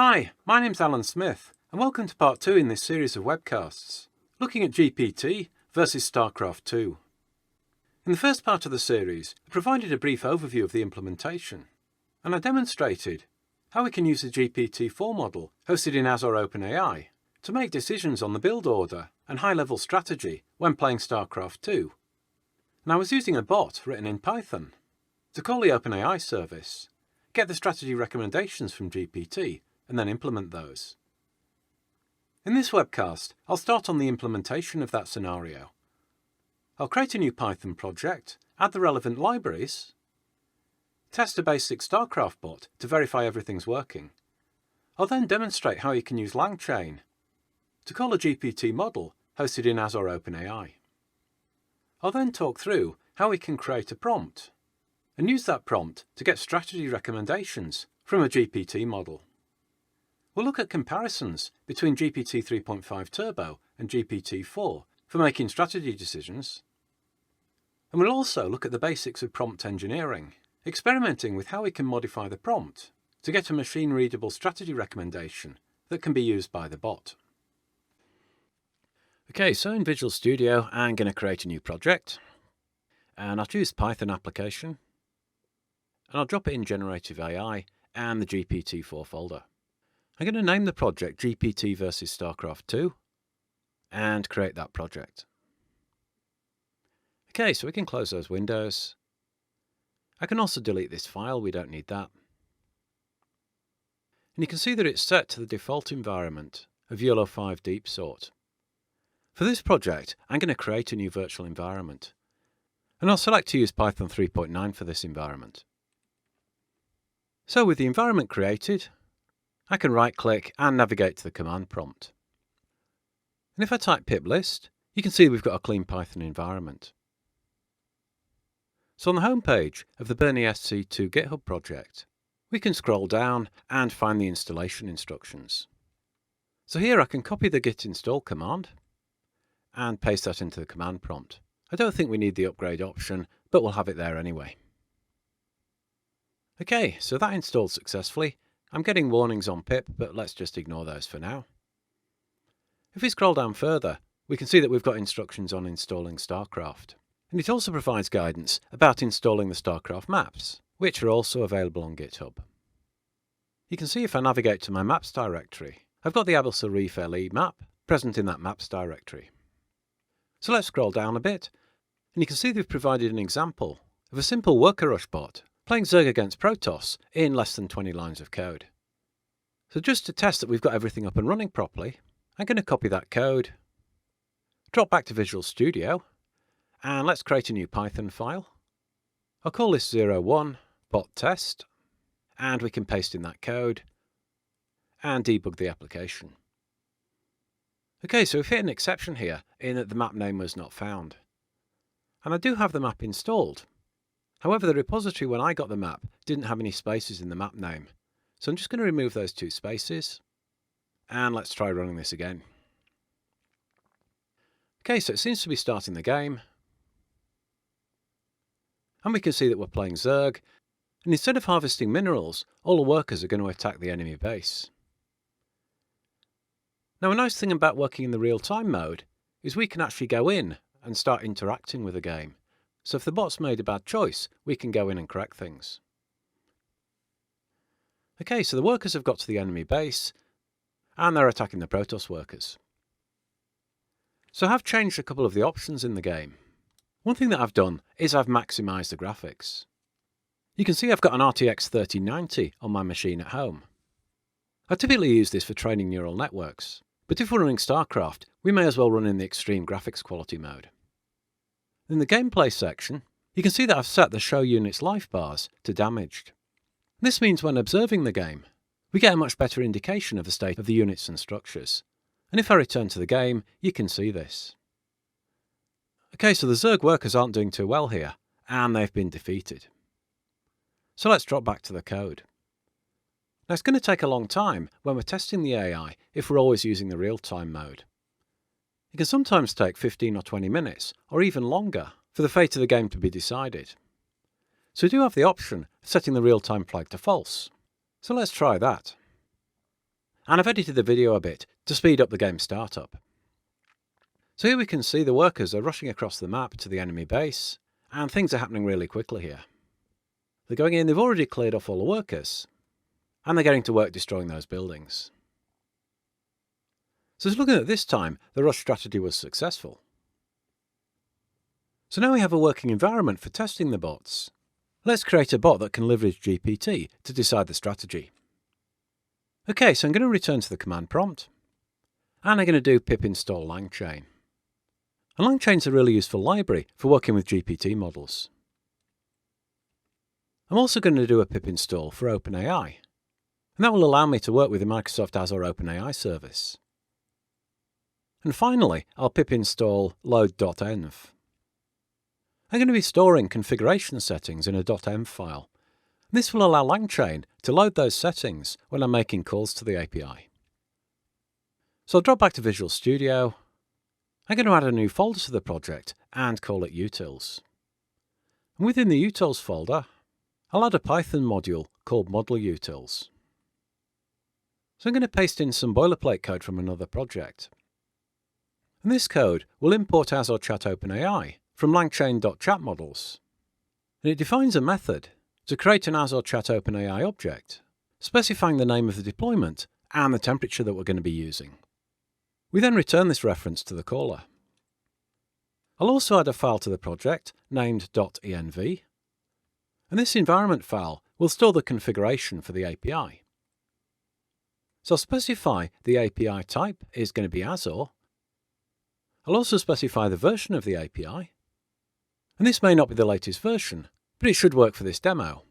Hi, my name's Alan Smith, and welcome to part 2 in this series of webcasts, looking at GPT versus StarCraft II. In the first part of the series, I provided a brief overview of the implementation, and I demonstrated how we can use the GPT-4 model hosted in Azure Open AI to make decisions on the build order and high-level strategy when playing StarCraft II. And I was using a bot written in Python to call the OpenAI service, get the strategy recommendations from GPT, and then implement those. In this webcast, I'll start on the implementation of that scenario. I'll create a new Python project, add the relevant libraries, test a basic StarCraft bot to verify everything's working. I'll then demonstrate how you can use LangChain to call a GPT model hosted in Azure Open AI. I'll then talk through how we can create a prompt and use that prompt to get strategy recommendations from a GPT model. We'll look at comparisons between GPT 3.5 Turbo and GPT-4 for making strategy decisions. And we'll also look at the basics of prompt engineering, experimenting with how we can modify the prompt to get a machine-readable strategy recommendation that can be used by the bot. Okay, so in Visual Studio, I'm going to create a new project, and I'll choose Python application, and I'll drop it in Generative AI and the GPT-4 folder. I'm going to name the project GPT versus StarCraft II and create that project. Okay, so we can close those windows. I can also delete this file, we don't need that. And you can see that it's set to the default environment of YOLO 5 Deep Sort. For this project, I'm going to create a new virtual environment, and I'll select to use Python 3.9 for this environment. So with the environment created, I can right-click and navigate to the command prompt. And if I type pip list, you can see we've got a clean Python environment. So on the home page of the Burney SC2 GitHub project, we can scroll down and find the installation instructions. So here I can copy the git install command and paste that into the command prompt. I don't think we need the upgrade option, but we'll have it there anyway. Okay, so that installed successfully. I'm getting warnings on pip, but let's just ignore those for now. If we scroll down further, we can see that we've got instructions on installing StarCraft. And it also provides guidance about installing the StarCraft maps, which are also available on GitHub. You can see if I navigate to my maps directory, I've got the Abyssal Reef LE map present in that maps directory. So let's scroll down a bit, and you can see they've provided an example of a simple worker rush bot playing Zerg against Protoss in less than 20 lines of code. So just to test that we've got everything up and running properly, I'm going to copy that code, drop back to Visual Studio, and let's create a new Python file. I'll call this 01 bot test, and we can paste in that code and debug the application. Okay, so we've hit an exception here in that the map name was not found. And I do have the map installed. However, the repository when I got the map didn't have any spaces in the map name. So I'm just going to remove those 2 spaces. And let's try running this again. Okay, so it seems to be starting the game. And we can see that we're playing Zerg. And instead of harvesting minerals, all the workers are going to attack the enemy base. Now, a nice thing about working in the real-time mode is we can actually go in and start interacting with the game. So if the bot's made a bad choice, we can go in and correct things. Okay, so the workers have got to the enemy base, and they're attacking the Protoss workers. So I have changed a couple of the options in the game. One thing that I've done is I've maximised the graphics. You can see I've got an RTX 3090 on my machine at home. I typically use this for training neural networks, but if we're running StarCraft, we may as well run in the extreme graphics quality mode. In the gameplay section, you can see that I've set the show unit's life bars to damaged. This means when observing the game, we get a much better indication of the state of the units and structures. And if I return to the game, you can see this. Okay, so the Zerg workers aren't doing too well here, and they've been defeated. So let's drop back to the code. Now it's going to take a long time when we're testing the AI if we're always using the real-time mode. It can sometimes take 15 or 20 minutes, or even longer, for the fate of the game to be decided. So we do have the option of setting the real-time flag to false. So let's try that. and I've edited the video a bit to speed up the game startup. So here we can see the workers are rushing across the map to the enemy base, and things are happening really quickly here. They're going in, they've already cleared off all the workers, and they're getting to work destroying those buildings. So looking at this time, the rush strategy was successful. So now we have a working environment for testing the bots. Let's create a bot that can leverage GPT to decide the strategy. Okay, so I'm going to return to the command prompt, and I'm going to do pip install LangChain. And LangChain is a really useful library for working with GPT models. I'm also going to do a pip install for OpenAI, and that will allow me to work with the Microsoft Azure OpenAI service. And finally, I'll pip install load.env. I'm going to be storing configuration settings in a .env file. This will allow LangChain to load those settings when I'm making calls to the API. So I'll drop back to Visual Studio. I'm going to add a new folder to the project and call it utils. And within the utils folder, I'll add a Python module called model utils. So I'm going to paste in some boilerplate code from another project. And this code will import Azure Chat OpenAI from LangChain.chat models. And it defines a method to create an Azure Chat OpenAI object, specifying the name of the deployment and the temperature that we're going to be using. We then return this reference to the caller. I'll also add a file to the project named .env, and this environment file will store the configuration for the API. So I'll specify the API type is going to be Azure. I'll also specify the version of the API, and this may not be the latest version, but it should work for this demo.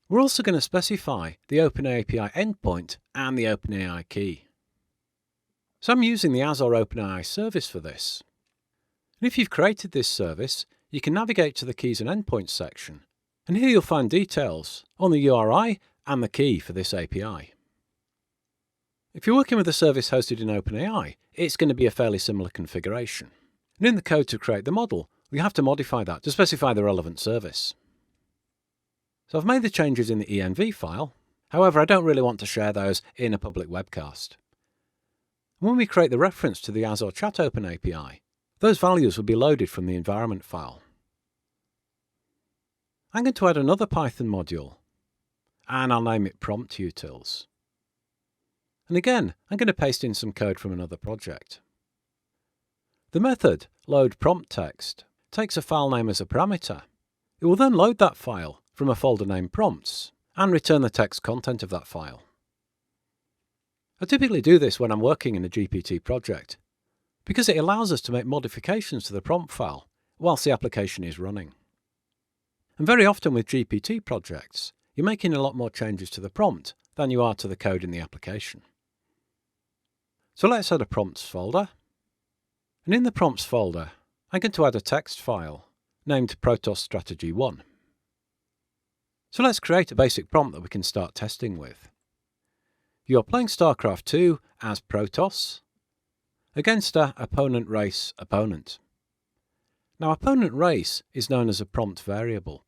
We're also going to specify the OpenAI endpoint and the OpenAI key. So I'm using the Azure OpenAI service for this. And if you've created this service, you can navigate to the Keys and Endpoints section, and here you'll find details on the URI and the key for this API. If you're working with a service hosted in OpenAI, it's going to be a fairly similar configuration. And in the code to create the model, we have to modify that to specify the relevant service. So I've made the changes in the env file, however I don't really want to share those in a public webcast. When we create the reference to the Azure Chat Open API, those values will be loaded from the environment file. I'm going to add another Python module, and I'll name it prompt utils. And again, I'm going to paste in some code from another project. The method loadPromptText takes a file name as a parameter. It will then load that file from a folder named prompts and return the text content of that file. I typically do this when I'm working in a GPT project, because it allows us to make modifications to the prompt file whilst the application is running. And very often with GPT projects, you're making a lot more changes to the prompt than you are to the code in the application. So let's add a prompts folder. And in the prompts folder, I'm going to add a text file named sstrtegy1. So let's create a basic prompt that we can start testing with. You're playing StarCraft II as Protoss against a opponent race opponent. Now, opponent race is known as a prompt variable,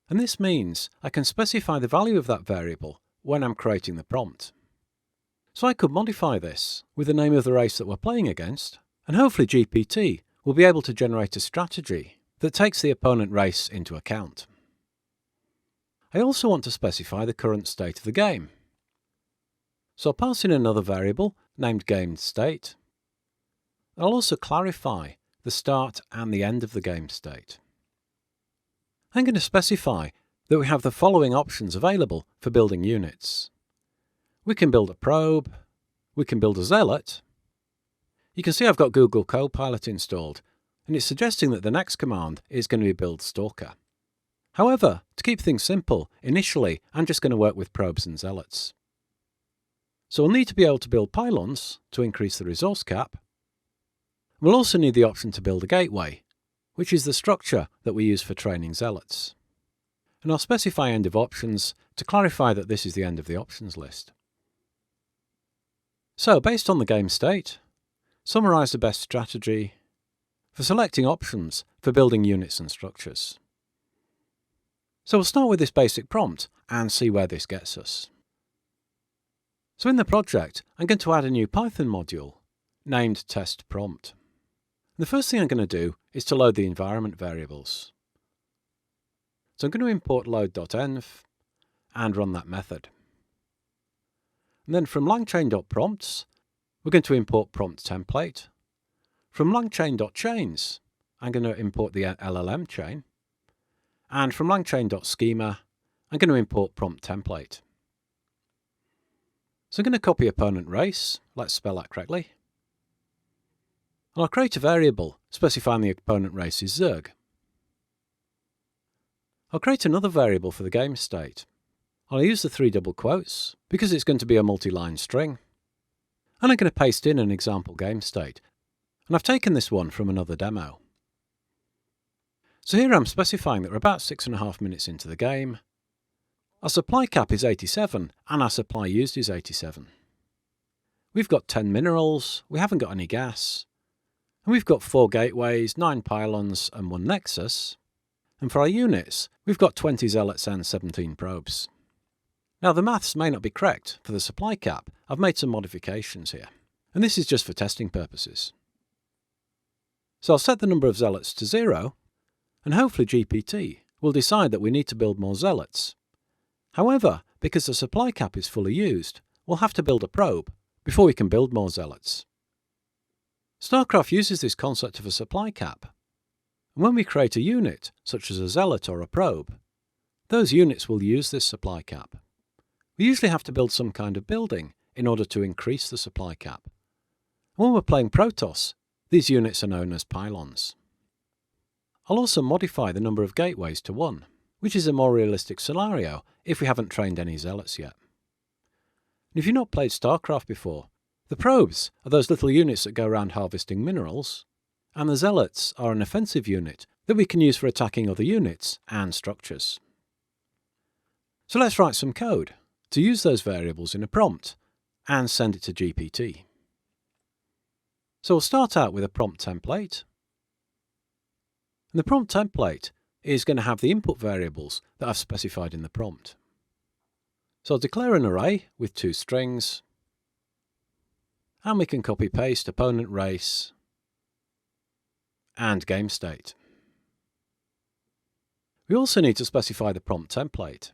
and this means I can specify the value of that variable when I'm creating the prompt. So I could modify this with the name of the race that we're playing against, and hopefully GPT will be able to generate a strategy that takes the opponent race into account. I also want to specify the current state of the game. So I'll pass in another variable named gameState. I'll also clarify the start and the end of the game state. I'm going to specify that we have the following options available for building units. We can build a probe, we can build a zealot. You can see I've got Google Copilot installed, and it's suggesting that the next command is going to be build stalker. However, to keep things simple, initially I'm just going to work with probes and zealots. So we'll need to be able to build pylons to increase the resource cap. We'll also need the option to build a gateway, which is the structure that we use for training zealots. And I'll specify end of options to clarify that this is the end of the options list. So, based on the game state, summarise the best strategy for selecting options for building units and structures. So we'll start with this basic prompt and see where this gets us. So in the project, I'm going to add a new Python module named test prompt. The first thing I'm going to do is to load the environment variables. So I'm going to import load.env and run that method. And then from LangChain.prompts, we're going to import prompt template. From LangChain.chains, I'm going to import the LLM chain. And from LangChain.schema, I'm going to import prompt template. So I'm going to copy opponent race, let's spell that correctly. And I'll create a variable specifying the opponent race is Zerg. I'll create another variable for the game state. I'll use the 3 double quotes because it's going to be a multi-line string. And I'm going to paste in an example game state. And I've taken this one from another demo. So here I'm specifying that we're about 6.5 minutes into the game. Our supply cap is 87 and our supply used is 87. We've got 10 minerals, we haven't got any gas. And we've got 4 gateways, 9 pylons and 1 nexus. And for our units, we've got 20 zealots and 17 probes. Now the maths may not be correct for the supply cap. I've made some modifications here. And this is just for testing purposes. So I'll set the number of zealots to 0, and hopefully GPT will decide that we need to build more zealots. However, because the supply cap is fully used, we'll have to build a probe before we can build more zealots. StarCraft uses this concept of a supply cap. And when we create a unit, such as a zealot or a probe, those units will use this supply cap. We usually have to build some kind of building in order to increase the supply cap. And when we're playing Protoss, these units are known as pylons. I'll also modify the number of gateways to 1, which is a more realistic scenario if we haven't trained any zealots yet. And if you've not played StarCraft before, the probes are those little units that go around harvesting minerals, and the zealots are an offensive unit that we can use for attacking other units and structures. So let's write some code to use those variables in a prompt and send it to GPT. So we'll start out with a prompt template. And the prompt template is going to have the input variables that I've specified in the prompt. So I'll declare an array with 2 strings, and we can copy paste opponent race and game state. We also need to specify the prompt template.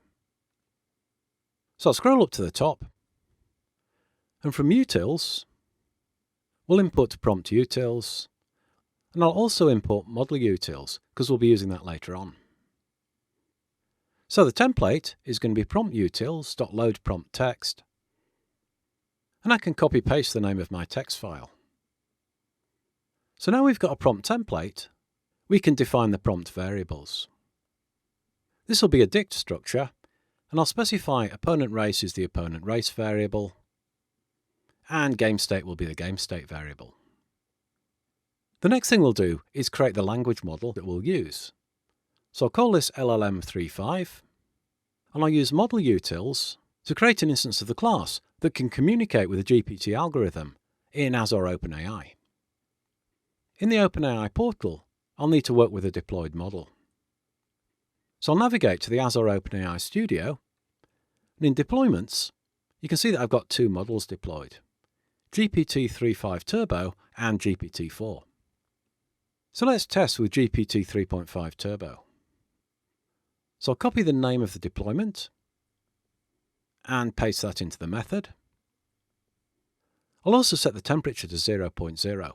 So I'll scroll up to the top, and from utils, we'll input prompt utils, and I'll also import model utils because we'll be using that later on. So the template is going to be prompt utils.load prompt text, and I can copy paste the name of my text file. So now we've got a prompt template, we can define the prompt variables. This will be a dict structure, and I'll specify opponent race is the opponent race variable, and game state will be the game state variable. The next thing we'll do is create the language model that we'll use. So I'll call this LLM3.5, and I'll use model utils to create an instance of the class that can communicate with a GPT algorithm in Azure Open AI. In the OpenAI portal, I'll need to work with a deployed model. So I'll navigate to the Azure OpenAI Studio, and in deployments, you can see that I've got 2 models deployed, GPT3.5 Turbo and GPT-4. So let's test with GPT3.5 Turbo. So I'll copy the name of the deployment and paste that into the method. I'll also set the temperature to 0.0. And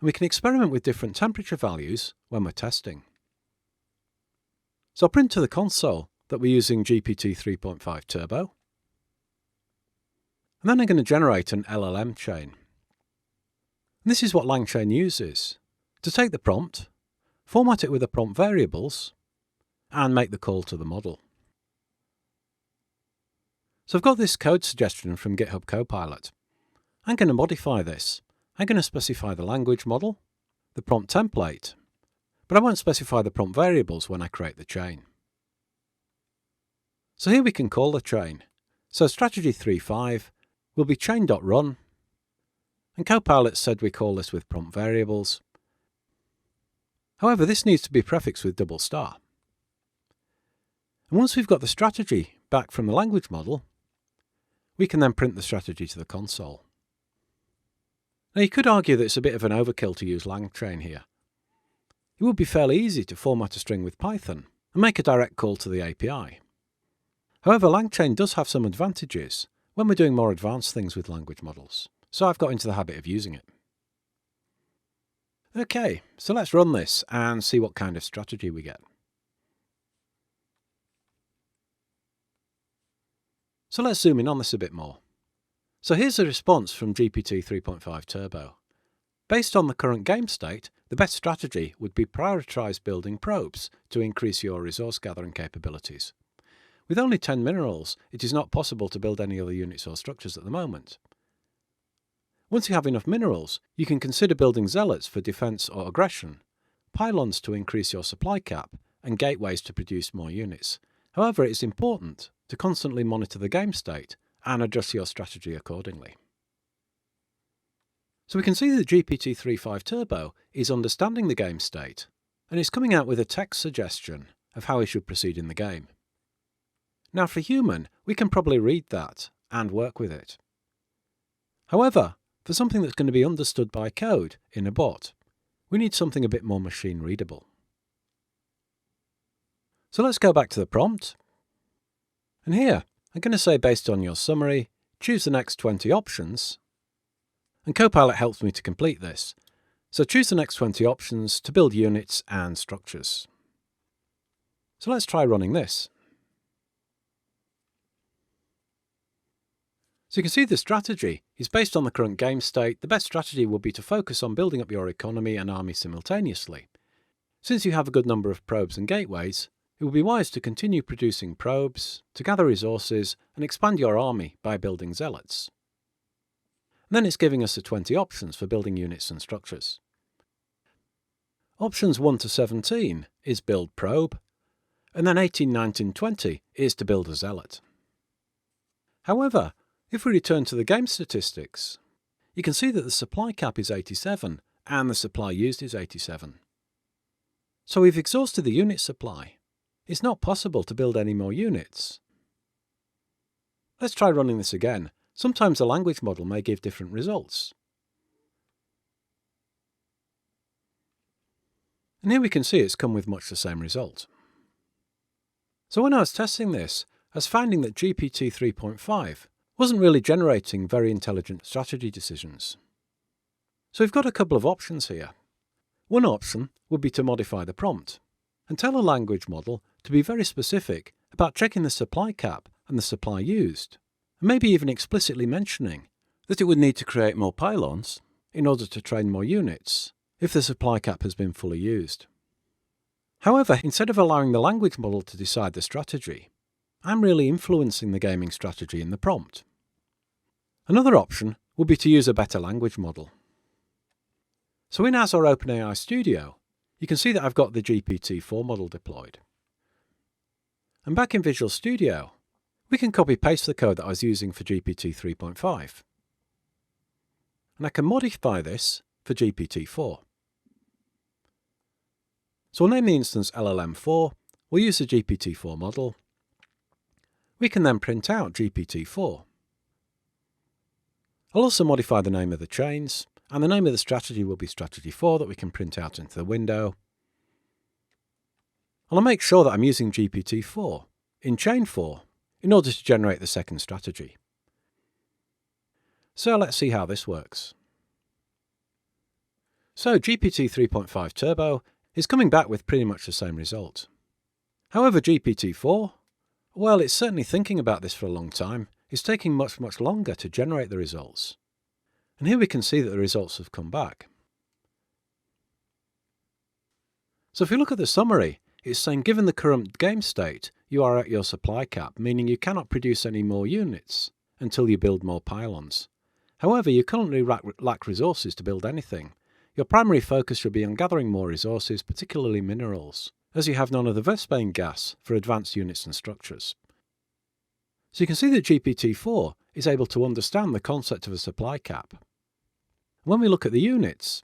we can experiment with different temperature values when we're testing. So I'll print to the console that we're using GPT 3.5 Turbo. And then I'm going to generate an LLM chain. And this is what LangChain uses to take the prompt, format it with the prompt variables, and make the call to the model. So I've got this code suggestion from GitHub Copilot. I'm going to modify this. I'm going to specify the language model, the prompt template, but I won't specify the prompt variables when I create the chain. So here we can call the chain. So strategy 3.5 will be chain.run, and Copilot said we call this with prompt variables. However, this needs to be prefixed with double star. And once we've got the strategy back from the language model, We can then print the strategy to the console. Now you could argue that it's a bit of an overkill to use LangChain here. It would be fairly easy to format a string with Python and make a direct call to the API. However, LangChain does have some advantages when we're doing more advanced things with language models, so I've got into the habit of using it. Okay, so let's run this and see what kind of strategy we get. So let's zoom in on this a bit more. So here's a response from GPT 3.5 Turbo. Based on the current game state, the best strategy would be prioritize building probes to increase your resource gathering capabilities. With only 10 minerals, it is not possible to build any other units or structures at the moment. Once you have enough minerals, you can consider building zealots for defense or aggression, pylons to increase your supply cap, and gateways to produce more units. However, it is important to constantly monitor the game state and adjust your strategy accordingly. So we can see that GPT 3.5 Turbo is understanding the game state, and it's coming out with a text suggestion of how we should proceed in the game. Now for human, we can probably read that and work with it. However, for something that's going to be understood by code in a bot, we need something a bit more machine readable. So let's go back to the prompt. And here, I'm going to say, based on your summary, choose the next 20 options. And Copilot helps me to complete this. So choose the next 20 options to build units and structures. So let's try running this. So you can see the strategy is based on the current game state. The best strategy would be to focus on building up your economy and army simultaneously. Since you have a good number of probes and gateways, it would be wise to continue producing probes, to gather resources, and expand your army by building zealots. And then it's giving us the 20 options for building units and structures. Options 1 to 17 is build probe, and then 18, 19, 20 is to build a zealot. However, if we return to the game statistics, you can see that the supply cap is 87 and the supply used is 87. So we've exhausted the unit supply. It's not possible to build any more units. Let's try running this again. Sometimes a language model may give different results. And here we can see it's come with much the same result. So when I was testing this, I was finding that GPT 3.5 wasn't really generating very intelligent strategy decisions. So we've got a couple of options here. One option would be to modify the prompt and tell a language model to be very specific about checking the supply cap and the supply used, and maybe even explicitly mentioning that it would need to create more pylons in order to train more units if the supply cap has been fully used. However, instead of allowing the language model to decide the strategy, I'm really influencing the gaming strategy in the prompt. Another option would be to use a better language model. So in Azure Open AI Studio, you can see that I've got the GPT-4 model deployed. And back in Visual Studio, we can copy-paste the code that I was using for GPT 3.5. And I can modify this for GPT-4. So we'll name the instance LLM4, we'll use the GPT-4 model. We can then print out GPT-4. I'll also modify the name of the chains, and the name of the strategy will be strategy 4 that we can print out into the window. And I'll make sure that I'm using GPT-4 in chain 4 in order to generate the second strategy. So let's see how this works. So GPT 3.5 Turbo is coming back with pretty much the same result. However, GPT-4, well, it's certainly thinking about this for a long time. It's taking much longer to generate the results. And here we can see that the results have come back. So if you look at the summary, it's saying given the current game state, you are at your supply cap, meaning you cannot produce any more units until you build more pylons. However, you currently lack resources to build anything. Your primary focus should be on gathering more resources, particularly minerals, as you have none of the Vespane gas for advanced units and structures. So you can see that GPT-4 is able to understand the concept of a supply cap. When we look at the units,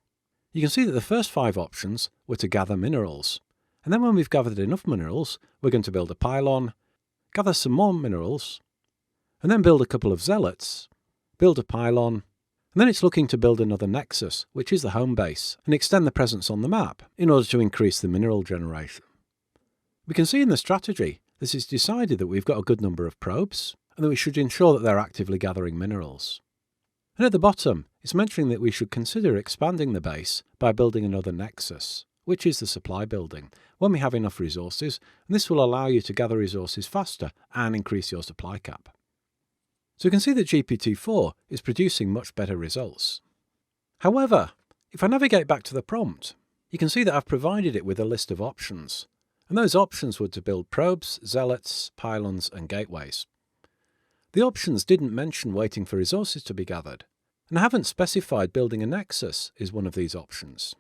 you can see that the first 5 options were to gather minerals. And then when we've gathered enough minerals, we're going to build a pylon, gather some more minerals, and then build a couple of zealots, build a pylon, and then it's looking to build another nexus, which is the home base, and extend the presence on the map in order to increase the mineral generation. We can see in the strategy this is decided that we've got a good number of probes, and that we should ensure that they're actively gathering minerals. And at the bottom, it's mentioning that we should consider expanding the base by building another nexus, which is the supply building, when we have enough resources, and this will allow you to gather resources faster and increase your supply cap. So you can see that GPT-4 is producing much better results. However, if I navigate back to the prompt, you can see that I've provided it with a list of options, and those options were to build probes, zealots, pylons, and gateways. The options didn't mention waiting for resources to be gathered, and I haven't specified building a nexus is one of these options.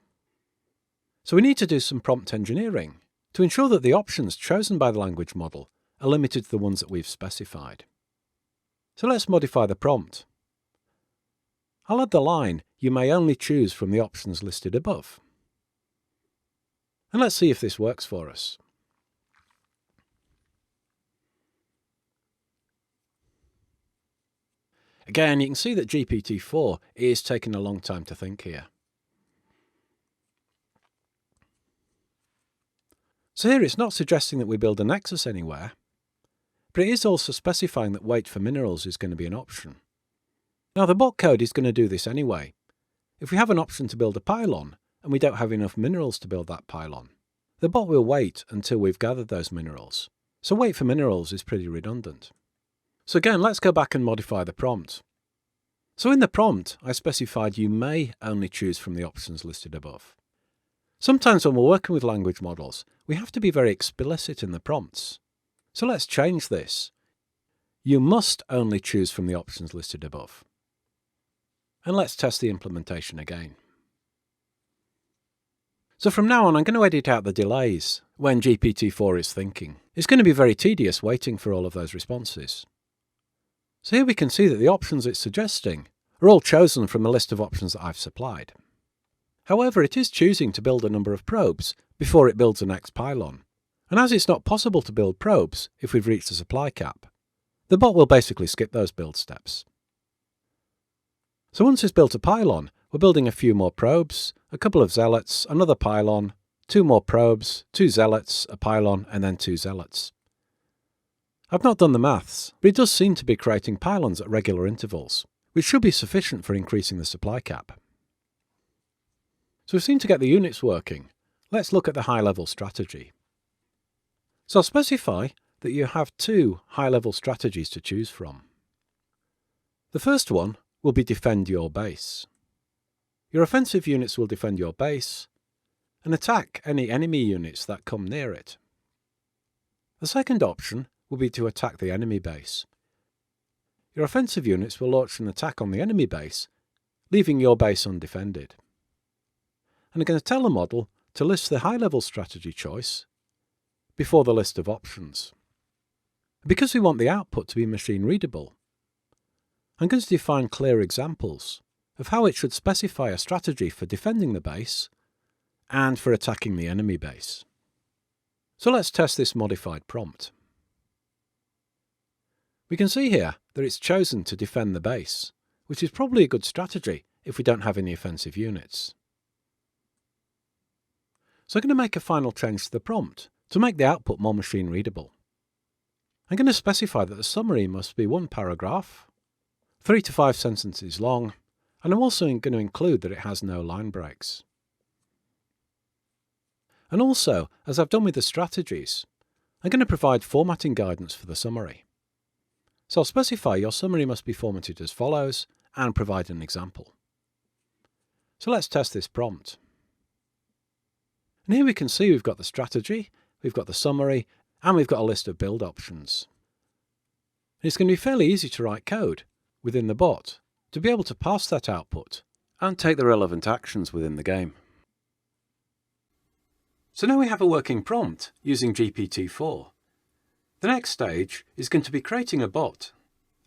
So we need to do some prompt engineering to ensure that the options chosen by the language model are limited to the ones that we've specified. So let's modify the prompt. I'll add the line, "You may only choose from the options listed above." And let's see if this works for us. Again, you can see that GPT-4 is taking a long time to think here. So here it's not suggesting that we build a nexus anywhere, but it is also specifying that wait for minerals is going to be an option. Now the bot code is going to do this anyway. If we have an option to build a pylon, and we don't have enough minerals to build that pylon, the bot will wait until we've gathered those minerals. So wait for minerals is pretty redundant. So again, let's go back and modify the prompt. So in the prompt, I specified you may only choose from the options listed above. Sometimes when we're working with language models, we have to be very explicit in the prompts. So let's change this. You must only choose from the options listed above. And let's test the implementation again. So from now on, I'm going to edit out the delays when GPT-4 is thinking. It's going to be very tedious waiting for all of those responses. So here we can see that the options it's suggesting are all chosen from a list of options that I've supplied. However, it is choosing to build a number of probes before it builds the next pylon. And as it's not possible to build probes if we've reached the supply cap, the bot will basically skip those build steps. So once it's built a pylon, we're building a few more probes, a couple of zealots, another pylon, 2 more probes, 2 zealots, a pylon, and then 2 zealots. I've not done the maths, but it does seem to be creating pylons at regular intervals, which should be sufficient for increasing the supply cap. So we seem to get the units working. Let's look at the high-level strategy. So I'll specify that you have 2 high-level strategies to choose from. The first one will be defend your base. Your offensive units will defend your base and attack any enemy units that come near it. The second option will be to attack the enemy base. Your offensive units will launch an attack on the enemy base, leaving your base undefended. And I'm going to tell the model to list the high-level strategy choice before the list of options. Because we want the output to be machine readable, I'm going to define clear examples of how it should specify a strategy for defending the base and for attacking the enemy base. So let's test this modified prompt. We can see here that it's chosen to defend the base, which is probably a good strategy if we don't have any offensive units. So I'm going to make a final change to the prompt to make the output more machine readable. I'm going to specify that the summary must be 1 paragraph, 3 to 5 sentences long, and I'm also going to include that it has no line breaks. And also, as I've done with the strategies, I'm going to provide formatting guidance for the summary. So I'll specify your summary must be formatted as follows and provide an example. So let's test this prompt. And here we can see we've got the strategy, we've got the summary, and we've got a list of build options. And it's going to be fairly easy to write code within the bot to be able to pass that output and take the relevant actions within the game. So now we have a working prompt using GPT-4. The next stage is going to be creating a bot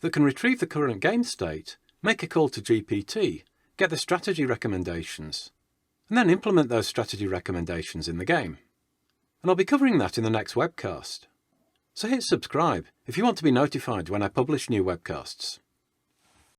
that can retrieve the current game state, make a call to GPT, get the strategy recommendations, and then implement those strategy recommendations in the game. And I'll be covering that in the next webcast. so hit subscribe if you want to be notified when I publish new webcasts.